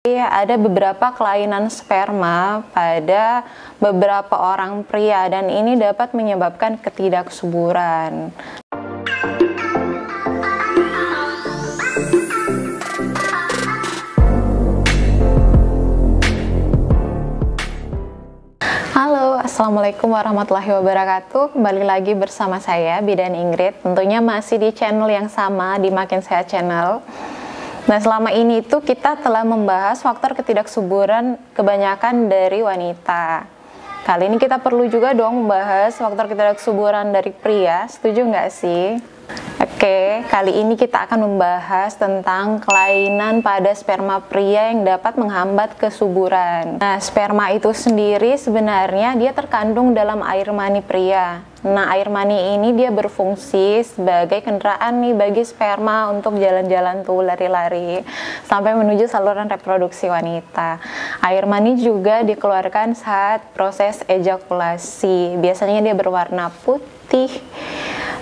Ada beberapa kelainan sperma pada beberapa orang pria dan ini dapat menyebabkan ketidaksuburan. Halo, assalamualaikum warahmatullahi wabarakatuh. Kembali lagi bersama saya Bidan Ingrid. Tentunya masih di channel yang sama, di Makin Sehat Channel. Nah, selama ini itu kita telah membahas faktor ketidaksuburan kebanyakan dari wanita. Kali ini kita perlu juga dong membahas faktor ketidaksuburan dari pria. Setuju nggak sih? Oke, kali ini kita akan membahas tentang kelainan pada sperma pria yang dapat menghambat kesuburan. Nah, sperma itu sendiri sebenarnya dia terkandung dalam air mani pria. Nah, air mani ini dia berfungsi sebagai kendaraan nih bagi sperma untuk jalan-jalan tuh, lari-lari sampai menuju saluran reproduksi wanita. Air mani juga dikeluarkan saat proses ejakulasi. Biasanya dia berwarna putih,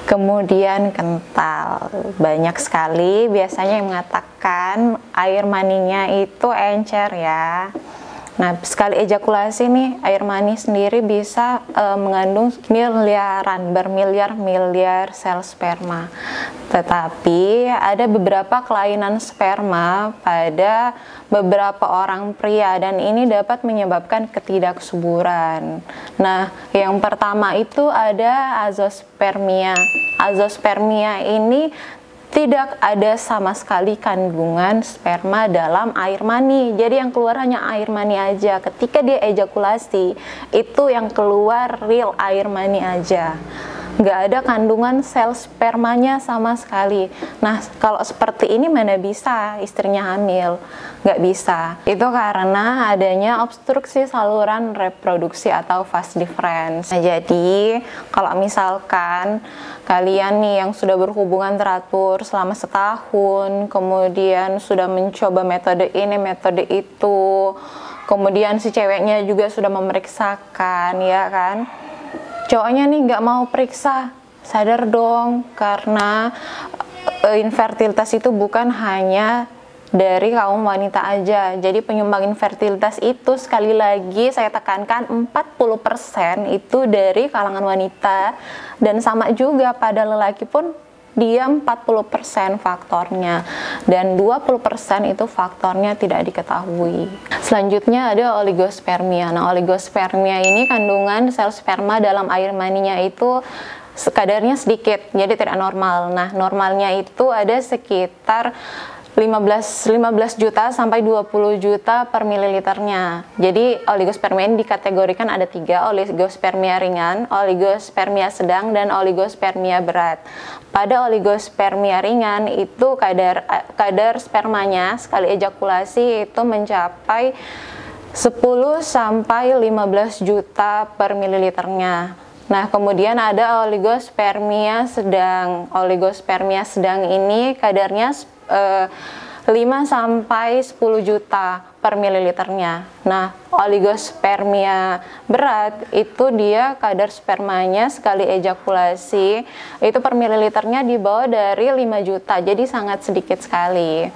kemudian kental. Banyak sekali biasanya yang mengatakan air maninya itu encer ya. Nah, sekali ejakulasi nih, air mani sendiri bisa mengandung bermiliar-miliar sel sperma. Tetapi ada beberapa kelainan sperma pada beberapa orang pria dan ini dapat menyebabkan ketidaksuburan. Nah, yang pertama itu ada azospermia. Azospermia ini tidak ada sama sekali kandungan sperma dalam air mani. Jadi yang keluar hanya air mani aja. Ketika dia ejakulasi, itu yang keluar real air mani aja. Nggak ada kandungan sel spermanya sama sekali. Nah, kalau seperti ini mana bisa istrinya hamil? Nggak bisa. Itu karena adanya obstruksi saluran reproduksi atau vas deferens. Nah, jadi kalau misalkan kalian nih yang sudah berhubungan teratur selama setahun, kemudian sudah mencoba metode ini, metode itu, kemudian si ceweknya juga sudah memeriksakan, ya kan? Cowoknya nih nggak mau periksa, sadar dong, karena infertilitas itu bukan hanya dari kaum wanita aja. Jadi penyumbang infertilitas itu sekali lagi saya tekankan 40% itu dari kalangan wanita, dan sama juga pada lelaki pun dia 40% faktornya dan 20% itu faktornya tidak diketahui. Selanjutnya ada oligospermia. Nah, oligospermia ini kandungan sel sperma dalam air maninya itu kadarnya sedikit, jadi tidak normal. Nah, normalnya itu ada sekitar 15 juta sampai 20 juta per mililiternya. Jadi oligospermia ini dikategorikan ada 3, oligospermia ringan, oligospermia sedang, dan oligospermia berat. Pada oligospermia ringan itu kadar spermanya sekali ejakulasi itu mencapai 10 sampai 15 juta per mililiternya. Nah, kemudian ada oligospermia sedang. Oligospermia sedang ini kadarnya 5 sampai 10 juta per mililiternya. Nah, oligospermia berat itu dia kadar spermanya sekali ejakulasi itu per mililiternya di bawah dari 5 juta, jadi sangat sedikit sekali,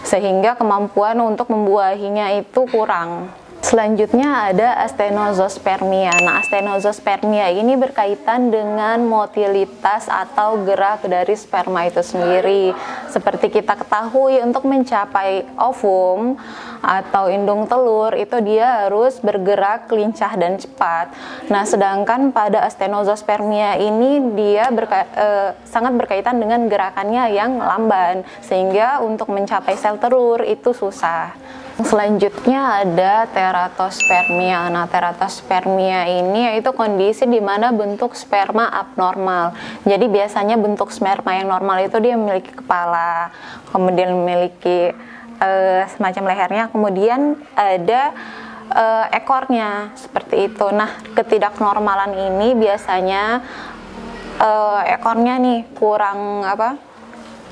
sehingga kemampuan untuk membuahinya itu kurang. Selanjutnya ada astenosospermia. Nah, astenosospermia ini berkaitan dengan motilitas atau gerak dari sperma itu sendiri. Seperti kita ketahui, untuk mencapai ovum atau indung telur itu dia harus bergerak lincah dan cepat. Nah, sedangkan pada astenosospermia ini dia sangat berkaitan dengan gerakannya yang lamban, sehingga untuk mencapai sel telur itu susah. Selanjutnya ada teratospermia. Nah, teratospermia ini yaitu kondisi di mana bentuk sperma abnormal. Jadi biasanya bentuk sperma yang normal itu dia memiliki kepala, kemudian memiliki semacam lehernya, kemudian ada ekornya seperti itu. Nah, ketidaknormalan ini biasanya ekornya nih kurang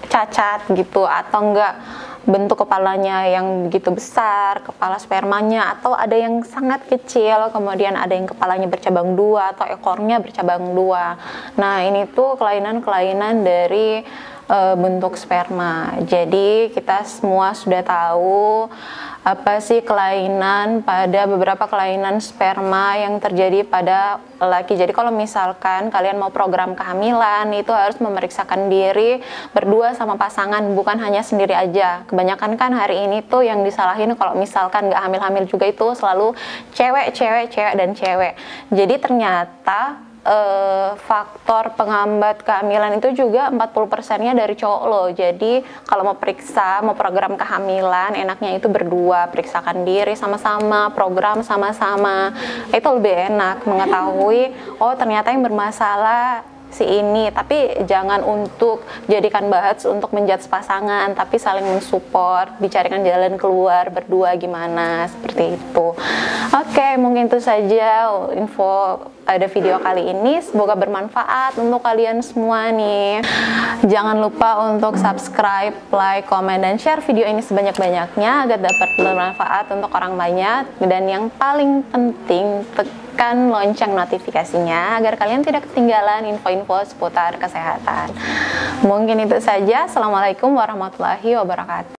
cacat gitu, atau enggak bentuk kepalanya yang begitu besar, kepala spermanya, atau ada yang sangat kecil, kemudian ada yang kepalanya bercabang dua atau ekornya bercabang dua. Nah, ini tuh kelainan-kelainan dari bentuk sperma. Jadi kita semua sudah tahu apa sih kelainan pada beberapa kelainan sperma yang terjadi pada laki. Jadi kalau misalkan kalian mau program kehamilan itu harus memeriksakan diri berdua sama pasangan, bukan hanya sendiri aja. Kebanyakan kan hari ini tuh yang disalahin kalau misalkan nggak hamil-hamil juga itu selalu cewek dan cewek. Jadi ternyata faktor penghambat kehamilan itu juga 40%-nya dari cowok loh. Jadi kalau mau periksa, mau program kehamilan, enaknya itu berdua, periksakan diri sama-sama, program sama-sama. Itu lebih enak mengetahui, oh ternyata yang bermasalah si ini, tapi jangan untuk jadikan bahas untuk menjudge pasangan, tapi saling mensupport, bicarakan jalan keluar berdua gimana, seperti itu. Oke, mungkin itu saja info pada video kali ini, semoga bermanfaat untuk kalian semua nih. Jangan lupa untuk subscribe, like, komen, dan share video ini sebanyak-banyaknya agar dapat bermanfaat untuk orang banyak, dan yang paling penting tekan lonceng notifikasinya agar kalian tidak ketinggalan info-info seputar kesehatan. Mungkin itu saja. Assalamualaikum warahmatullahi wabarakatuh.